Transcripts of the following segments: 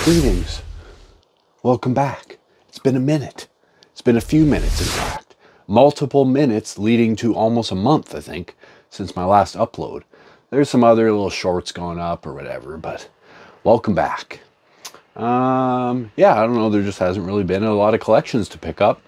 Greetings. Welcome back. It's been a minute. It's been a few minutes, in fact. Multiple minutes leading to almost a month, I think, since my last upload. There's some other little shorts going up or whatever, but welcome back. Yeah, I don't know. There just hasn't really been a lot of collections to pick up.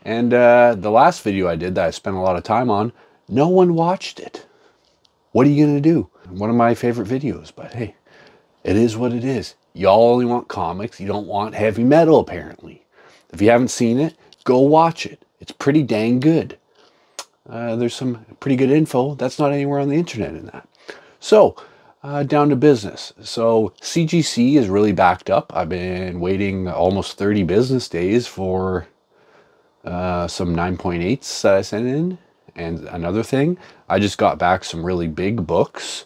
And the last video I did that I spent a lot of time on, no one watched it. What are you going to do? One of my favorite videos, but hey, it is what it is. Y'all only want comics. You don't want heavy metal, apparently. If you haven't seen it, go watch it. It's pretty dang good. There's some pretty good info that's not anywhere on the internet in that. So, down to business. So, CGC is really backed up. I've been waiting almost 30 business days for some 9.8s that I sent in. And another thing, I just got back some really big books.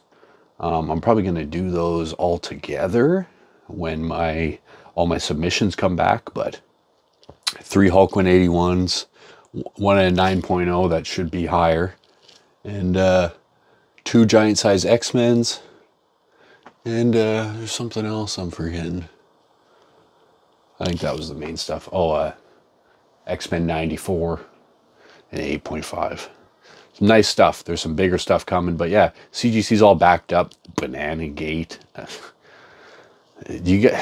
I'm probably going to do those all together when all my submissions come back, but 3 Hulk 181s, one at a 9.0 that should be higher, and 2 giant size X-Men's, and there's something else I'm forgetting. I think that was the main stuff. Oh, X-Men 94 and 8.5. Nice stuff. There's some bigger stuff coming, but yeah, CGC's all backed up. Banana Gate. You get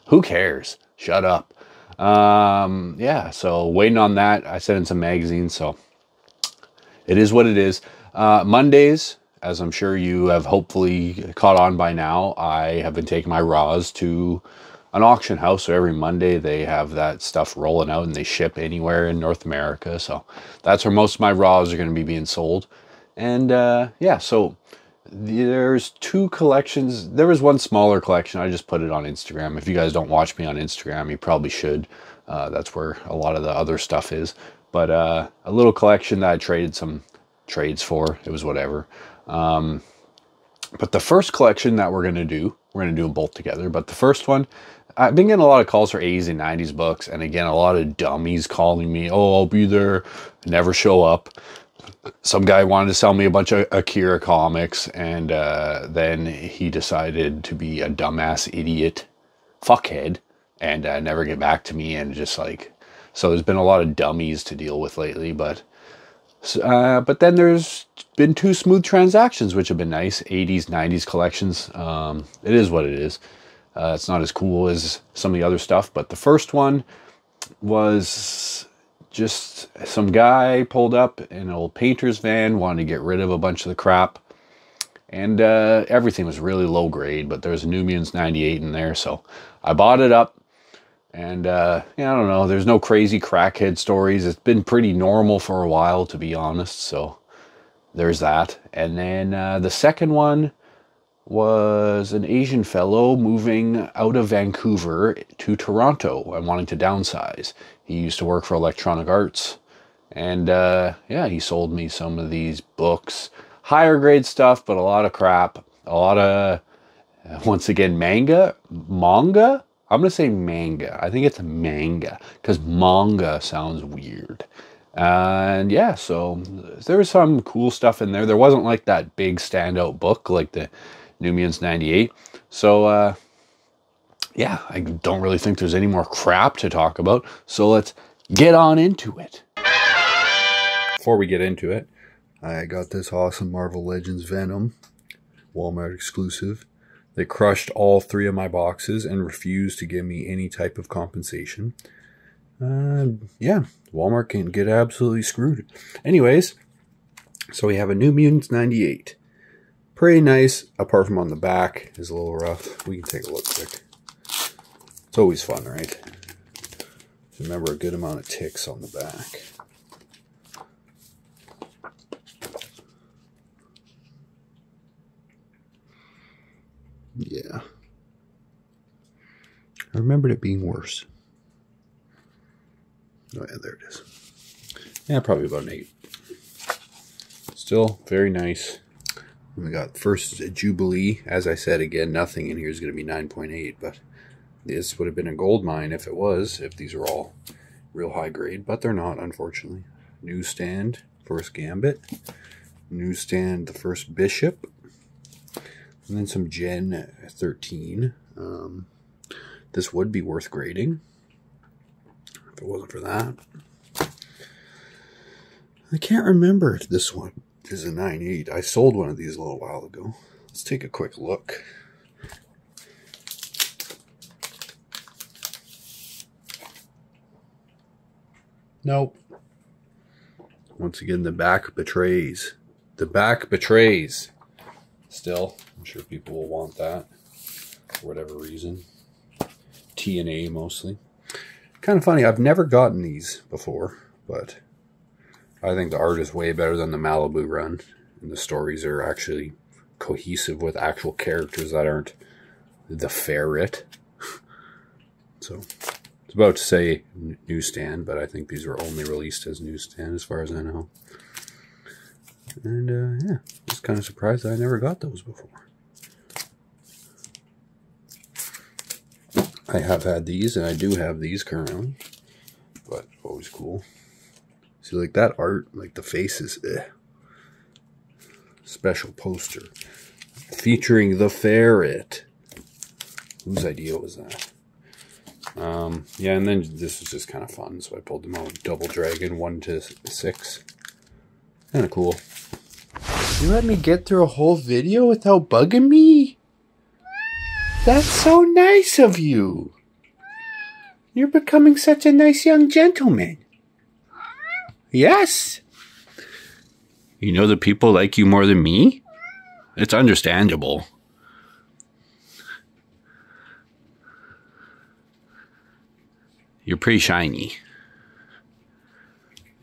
who cares? Shut up. Yeah, so waiting on that. I sent in some magazines, so it is what it is. Mondays, as I'm sure you have hopefully caught on by now, I have been taking my raws to an auction house. So every Monday they have that stuff rolling out and they ship anywhere in North America. So that's where most of my raws are going to be being sold. And yeah, so there's 2 collections. There was one smaller collection. I just put it on Instagram. If you guys don't watch me on Instagram, you probably should. That's where a lot of the other stuff is. But a little collection that I traded some trades for. It was whatever. But the first collection that we're going to do them both together. But the first one, I've been getting a lot of calls for 80s and 90s books. And again, a lot of dummies calling me, oh, I'll be there, never show up. Some guy wanted to sell me a bunch of Akira comics, and then he decided to be a dumbass idiot fuckhead and never get back to me, and just like, so there's been a lot of dummies to deal with lately, but then there's been 2 smooth transactions, which have been nice. 80s, 90s collections. It is what it is. It's not as cool as some of the other stuff, but the first one was just some guy pulled up in an old painter's van, wanted to get rid of a bunch of the crap, and everything was really low grade, but there was a New Mutants 98 in there, so I bought it up. And yeah, I don't know, there's no crazy crackhead stories. It's been pretty normal for a while, to be honest, so there's that. And then the second one was an Asian fellow moving out of Vancouver to Toronto and wanting to downsize. He used to work for Electronic Arts, and yeah, he sold me some of these books. Higher grade stuff, but a lot of crap. A lot of, once again, manga? I'm going to say manga. I think it's manga, because manga sounds weird. And yeah, so there was some cool stuff in there. There wasn't like that big standout book like the New Mutants 98. So yeah, I don't really think there's any more crap to talk about. So let's get on into it. Before we get into it, I got this awesome Marvel Legends Venom, Walmart exclusive. They crushed all 3 of my boxes and refused to give me any type of compensation. Yeah, Walmart can get absolutely screwed. Anyways, so we have a New Mutants 98. Pretty nice, apart from on the back is a little rough. We can take a look quick. It's always fun, right? Remember, a good amount of ticks on the back. Yeah. I remembered it being worse. Oh yeah, there it is. Yeah, probably about an 8. Still very nice. We got first Jubilee. As I said, again, nothing in here is going to be 9.8, but this would have been a gold mine if it was, if these are all real high grade, but they're not, unfortunately. Newsstand, first Gambit. Newsstand, the first Bishop. And then some Gen 13. This would be worth grading if it wasn't for that. I can't remember if this one is a 9.8. I sold one of these a little while ago. Let's take a quick look. Nope. Once again, the back betrays. The back betrays. Still, I'm sure people will want that for whatever reason. TNA mostly. Kind of funny. I've never gotten these before, but I think the art is way better than the Malibu run. And the stories are actually cohesive with actual characters that aren't the ferret. So, it's about to say newsstand, but I think these were only released as newsstand as far as I know. And yeah, just kind of surprised I never got those before. I have had these, and I do have these currently, but always cool. See, like that art, like the faces, special poster featuring the ferret. Whose idea was that? Yeah, and then this was just kind of fun, so I pulled them out. Double Dragon 1 to 6. Kind of cool. You let me get through a whole video without bugging me? That's so nice of you. You're becoming such a nice young gentleman. Yes. You know that people like you more than me? It's understandable. You're pretty shiny.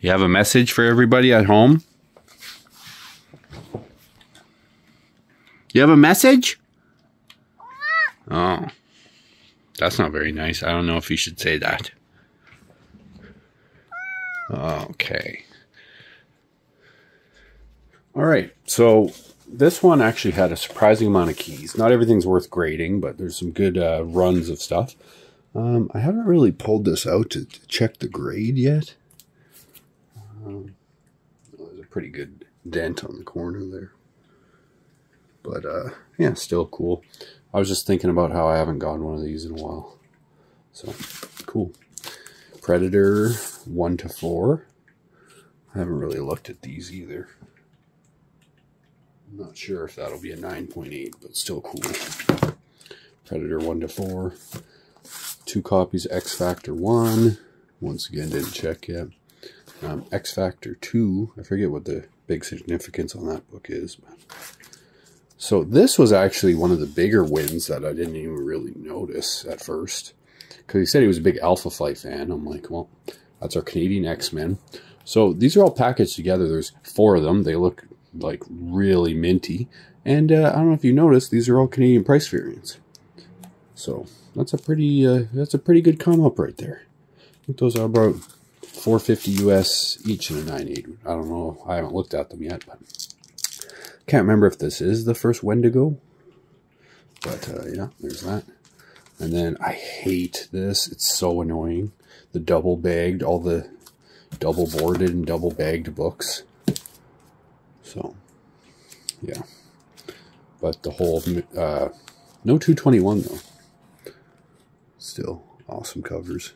You have a message for everybody at home? You have a message? Oh. That's not very nice. I don't know if you should say that. Okay. Alright, so this one actually had a surprising amount of keys. Not everything's worth grading, but there's some good runs of stuff. I haven't really pulled this out to check the grade yet. There's a pretty good dent on the corner there. But, yeah, still cool. I was just thinking about how I haven't gotten one of these in a while. So, cool. Predator 1 to 4. I haven't really looked at these either. I'm not sure if that'll be a 9.8, but still cool. Predator 1 to 4. 2 copies X Factor 1. Once again, didn't check yet. X Factor 2. I forget what the big significance on that book is. But. So this was actually one of the bigger wins that I didn't even really notice at first. Because he said he was a big Alpha Flight fan. I'm like, well, that's our Canadian X-Men. So these are all packaged together. There's 4 of them. They look like really minty. And I don't know if you noticed, these are all Canadian price variants. So that's a pretty good come up right there. I think those are about $4.50 US each in a 9.8. I don't know. I haven't looked at them yet, but can't remember if this is the first Wendigo. But yeah, there's that. And then I hate this. It's so annoying. The double bagged, all the double boarded and double bagged books. So yeah. But the whole no 221 though. Still awesome covers.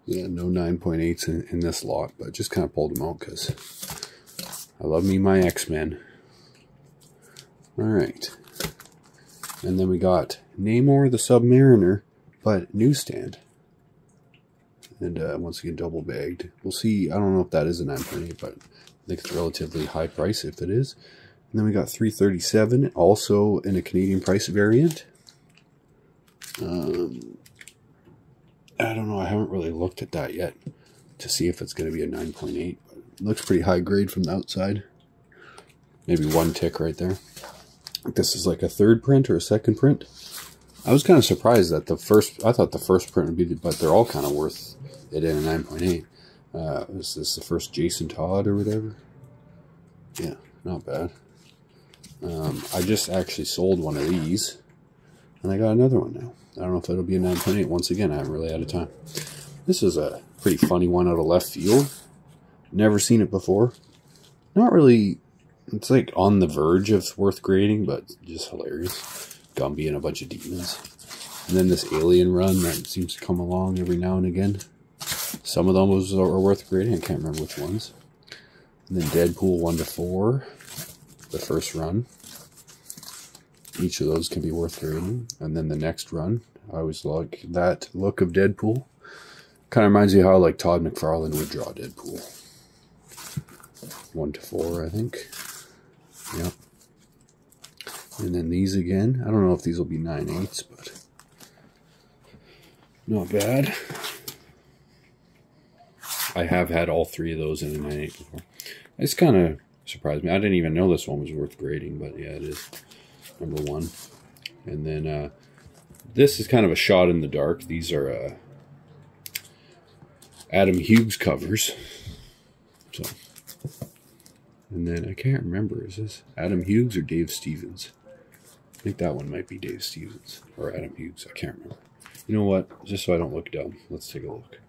Yeah, no 9.8s in this lot, but just kind of pulled them out because I love me my X-Men. Alright. And then we got Namor the Submariner, but newsstand. And once again, double bagged. We'll see. I don't know if that is a 9.8, but I think it's a relatively high price if it is. And then we got 337, also in a Canadian price variant. I don't know. I haven't really looked at that yet to see if it's going to be a 9.8. But it looks pretty high grade from the outside. Maybe one tick right there. This is like a 3rd print or a 2nd print. I was kind of surprised that I thought the first print would be, but they're all kind of worth it in a 9.8. Is this the first Jason Todd or whatever? Yeah, not bad. I just actually sold one of these, and I got another one now. I don't know if it'll be a 9.8. Once again, I haven't really had a time. This is a pretty funny one out of left field. Never seen it before. Not really, it's like on the verge of worth grading, but just hilarious. Gumby and a bunch of demons. And then this alien run that seems to come along every now and again. Some of them are worth grading. I can't remember which ones. And then Deadpool 1 to 4, the first run. Each of those can be worth grading. And then the next run, I always like that look of Deadpool. Kind of reminds me of how like Todd McFarlane would draw Deadpool. 1 to 4, I think. Yep. And then these again. I don't know if these will be 9/8, but not bad. I have had all three of those in a 9/8 before. It's kind of surprised me. I didn't even know this one was worth grading, but yeah, it is. Number 1. And then this is kind of a shot in the dark. These are Adam Hughes covers. So, and then I can't remember, is this Adam Hughes or Dave Stevens? I think that one might be Dave Stevens or Adam Hughes. I can't remember. You know what? Just so I don't look dumb, let's take a look.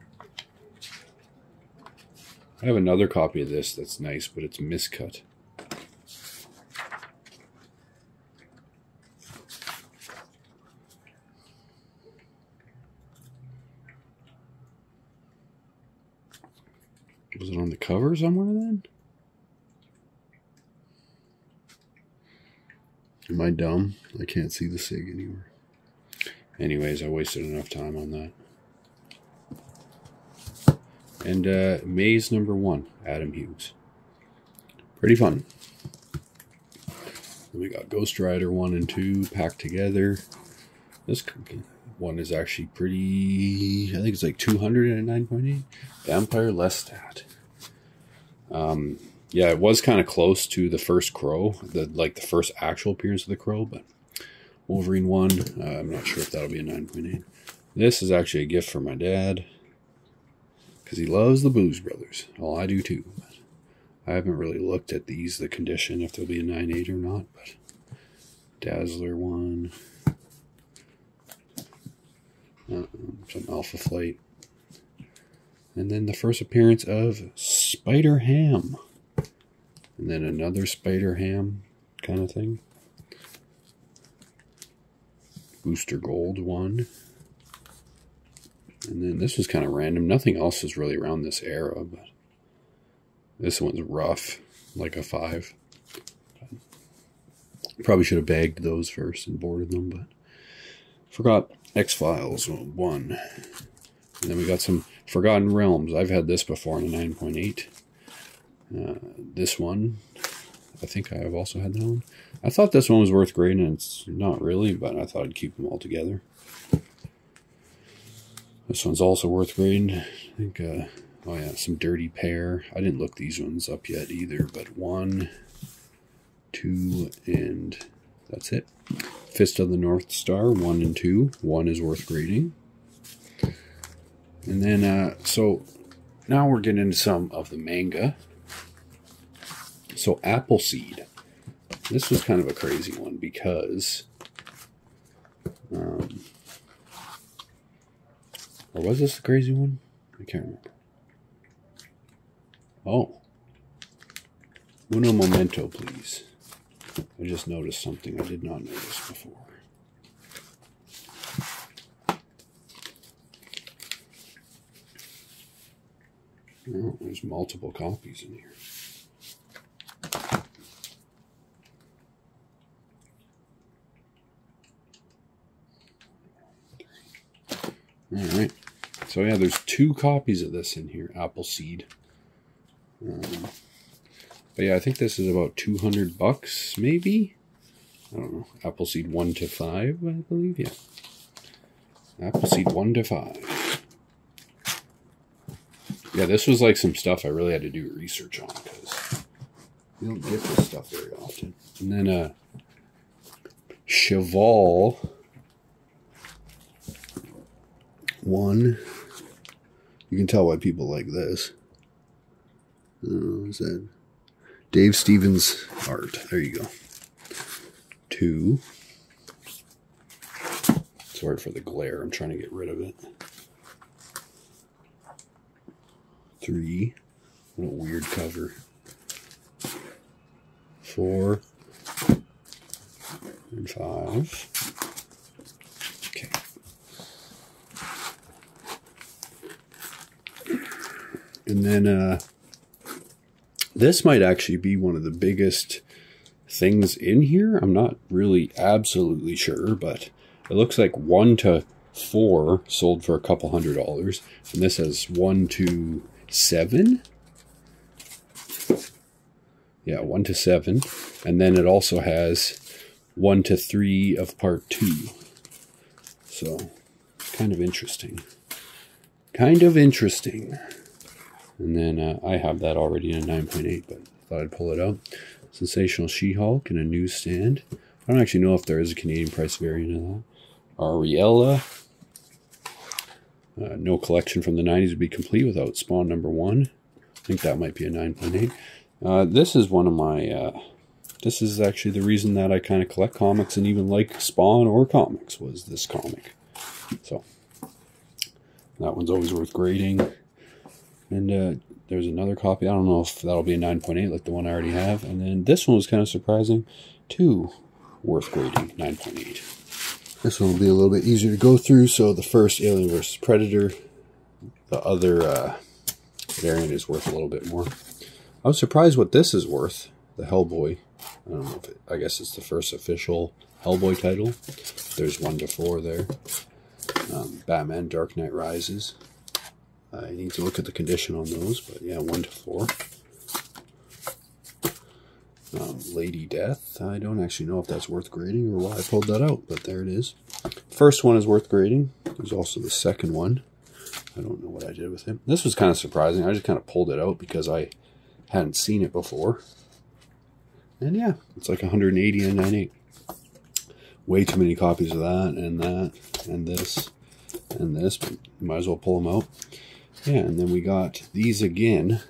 I have another copy of this that's nice, but it's miscut. Was it on the cover somewhere then? Am I dumb? I can't see the SIG anywhere. Anyways, I wasted enough time on that. And Maze number 1, Adam Hughes. Pretty fun. Then we got Ghost Rider 1 and 2 packed together. This one is actually pretty, I think it's like 200 and a 9.8. Vampire Lestat. Yeah, it was kind of close to the first Crow, the first actual appearance of the Crow, but Wolverine 1, I'm not sure if that'll be a 9.8. This is actually a gift for my dad, because he loves the Blues Brothers. Well, I do too. But I haven't really looked at these, the condition, if there'll be a 9.8 or not, but Dazzler 1. Some Alpha Flight. And then the first appearance of Spider-Ham. And then another Spider-Ham kind of thing. Booster Gold 1. And then this was kind of random. Nothing else is really around this era, but this one's rough, like a 5. Probably should have bagged those first and boarded them, but forgot X-Files 1. And then we got some Forgotten Realms. I've had this before in a 9.8. This one, I think I have also had that one. I thought this one was worth grading, and it's not really, but I thought I'd keep them all together. This one's also worth grading. I think, oh yeah, some Dirty Pair. I didn't look these ones up yet either, but 1, 2, and that's it. Fist of the North Star, 1 and 2. 1 is worth grading. And then, so now we're getting into some of the manga. So Appleseed. This was kind of a crazy one because, or was this the crazy one? I can't remember. Oh. Uno momento, please. I just noticed something I did not notice before. Oh, there's multiple copies in here. Alright. So yeah, there's 2 copies of this in here, Appleseed. But yeah, I think this is about $200, maybe? I don't know. Appleseed 1 to 5, I believe, yeah. Appleseed 1 to 5. Yeah, this was like some stuff I really had to do research on, because you don't get this stuff very often. And then Cheval 1. You can tell why people like this. Is that Dave Stevens art? There you go. 2. Sorry for the glare. I'm trying to get rid of it. 3. What a weird cover. 4. And 5. And then this might actually be one of the biggest things in here. I'm not really absolutely sure, but it looks like 1 to 4 sold for a couple $100, and this has 1 to 7. Yeah, 1 to 7, and then it also has 1 to 3 of part 2. So, kind of interesting. Kind of interesting. And then I have that already in a 9.8, but thought I'd pull it out. Sensational She-Hulk in a newsstand. I don't actually know if there is a Canadian price variant of that. Ariella. No collection from the 90s would be complete without Spawn #1. I think that might be a 9.8. This is one of my... this is actually the reason that I kind of collect comics and even like Spawn or comics, was this comic. So, that one's always worth grading. And there's another copy. I don't know if that'll be a 9.8 like the one I already have. And then this one was kind of surprising. 2 worth grading, 9.8. This one will be a little bit easier to go through. So the first, Alien vs. Predator. The other variant is worth a little bit more. I was surprised what this is worth. The Hellboy. I don't know if it, I guess it's the first official Hellboy title. There's 1 to 4 there. Batman Dark Knight Rises. I need to look at the condition on those, but yeah, 1 to 4. Lady Death. I don't actually know if that's worth grading or why I pulled that out, but there it is. First one is worth grading. There's also the second one. I don't know what I did with it. This was kind of surprising. I just kind of pulled it out because I hadn't seen it before. And yeah, it's like 180 and 9.8. Way too many copies of that, and this, but you might as well pull them out. Yeah, and then we got these again.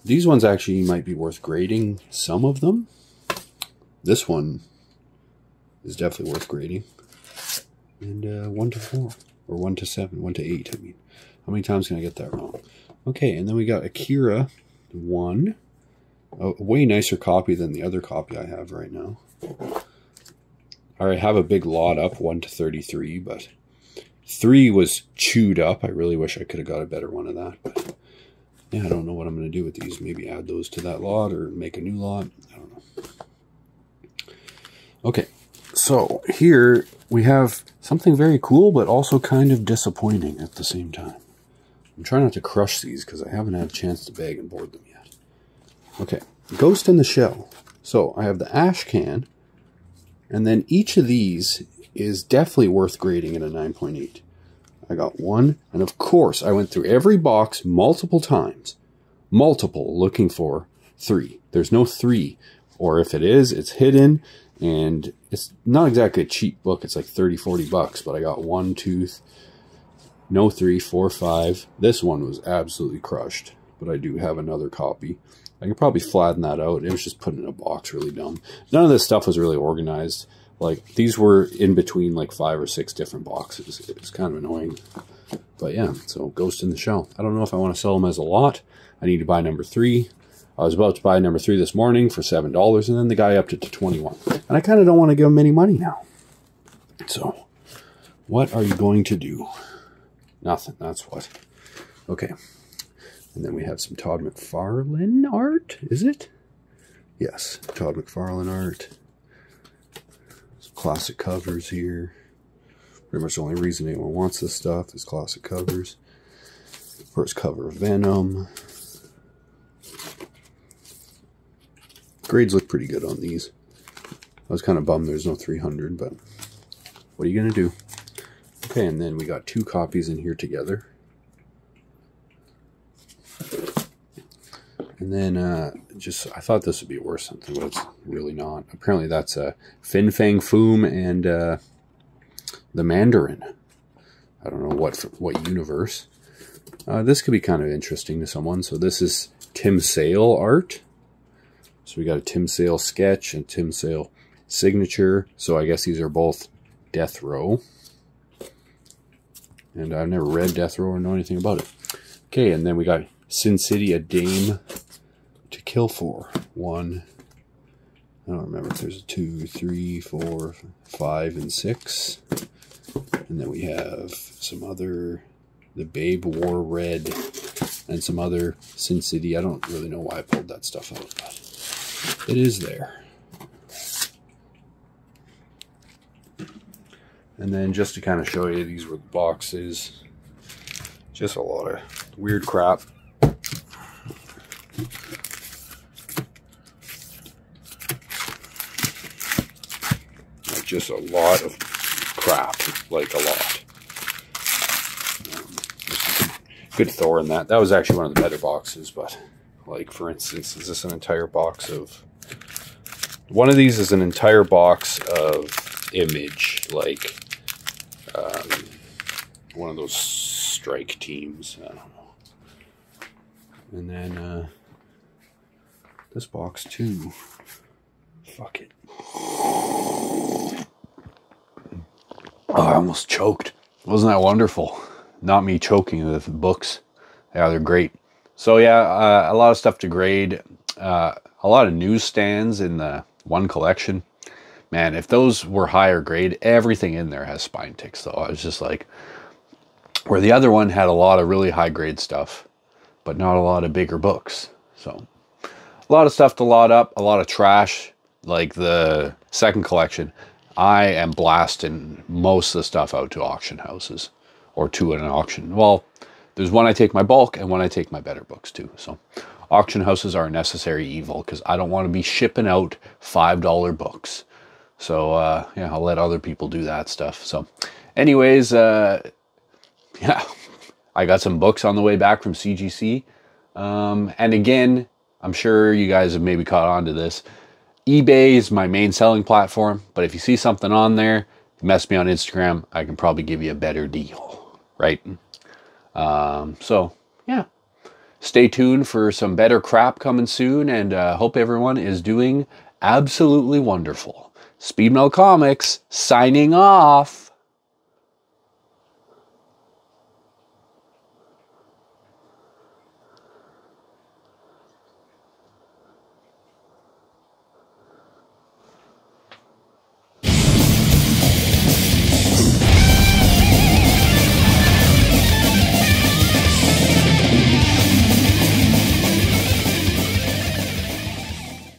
These ones actually might be worth grading, some of them. This one is definitely worth grading. And 1 to 4, or 1 to 7, 1 to 8, I mean. How many times can I get that wrong? Okay, and then we got Akira 1. A way nicer copy than the other copy I have right now. I have a big lot up, 1 to 33, but 3 was chewed up. I really wish I could have got a better one of that. But yeah, I don't know what I'm going to do with these. Maybe add those to that lot or make a new lot. I don't know. Okay, so here we have something very cool, but also kind of disappointing at the same time. I'm trying not to crush these because I haven't had a chance to bag and board them yet. Okay, Ghost in the Shell. So I have the ash can, and then each of these is definitely worth grading in a 9.8. I got 1, and of course I went through every box multiple times. Multiple, looking for 3. There's no 3, or if it is, it's hidden, and it's not exactly a cheap book. It's like 30-40 bucks, but I got 1, 2, no 3, 4, 5. This one was absolutely crushed, but I do have another copy. I can probably flatten that out. It was just put in a box, really dumb. None of this stuff was really organized. Like, these were in between like 5 or 6 different boxes. It was kind of annoying. But yeah, so Ghost in the Shell. I don't know if I want to sell them as a lot. I need to buy number 3. I was about to buy number 3 this morning for $7, and then the guy upped it to $21. And I kind of don't want to give him any money now. So, what are you going to do? Nothing, that's what. Okay. And then we have some Todd McFarlane art, is it? Yes, Todd McFarlane art. Some classic covers here. Pretty much the only reason anyone wants this stuff is classic covers. First cover of Venom. Grades look pretty good on these. I was kind of bummed there's no 300, but what are you going to do? Okay, and then we got 2 copies in here together. And then I thought this would be worth something, but it's really not. Apparently that's Fin Fang Foom and the Mandarin. I don't know what universe. This could be kind of interesting to someone. So this is Tim Sale art. So we got a Tim Sale sketch and Tim Sale signature. So I guess these are both Death Row. And I've never read Death Row or know anything about it. Okay, and then we got Sin City, A Dame to Kill For. 1. I don't remember if there's a 2, 3, 4, 5, and 6. And then we have some other, the Babe Wore Red and some other Sin City. I don't really know why I pulled that stuff out, but it is there. And then just to kind of show you, these were the boxes. Just a lot of weird crap. Like just a lot of crap, like a lot. Good Thor in that. That was actually one of the better boxes, but like for instance, is this an entire box of... One of these is an entire box of Image, like one of those strike teams. I don't know. And then this box too. Fuck it. Oh, I almost choked. Wasn't that wonderful? Not me choking with books. Yeah, they're great. So yeah, a lot of stuff to grade. A lot of newsstands in the one collection. Man, if those were higher grade, everything in there has spine ticks though. I was just like, where the other one had a lot of really high grade stuff, but not a lot of bigger books. So a lot of stuff to load up, a lot of trash. Like the second collection, I am blasting most of the stuff out to auction houses or to an auction. Well, there's one I take my bulk and one I take my better books to. So auction houses are a necessary evil because I don't want to be shipping out $5 books. So yeah, I'll let other people do that stuff. So anyways, yeah, I got some books on the way back from CGC. And again, I'm sure you guys have maybe caught on to this. eBay is my main selling platform, but if you see something on there, mess me on Instagram, I can probably give you a better deal, right? So yeah, stay tuned for some better crap coming soon, and hope everyone is doing absolutely wonderful. Speedmill Comics signing off.